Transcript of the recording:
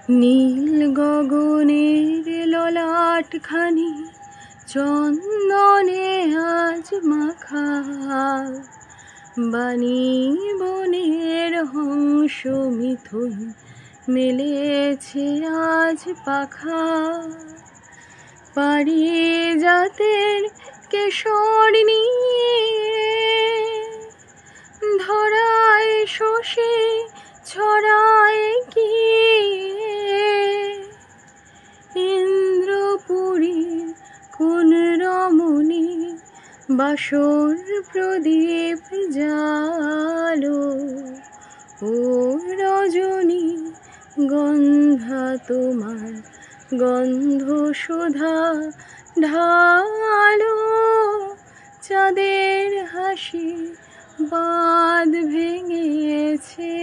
নীল গগনের ললাটখানি চন্দনে আজ মাখা, বাণী বনের হংস মিথুন মেলেছে আজ পাখা। পারিজাতের কেশর নিয়ে ধরায় শশী ছড়ায় গিয়ে, ইন্দ্রপুরীর কোন রমণী বাসর প্রদীপ জালো। ও রজনী গন্ধা তোমার গন্ধ সুধা ঢালো, চাঁদের হাসি বাঁধ ভেঙেছে।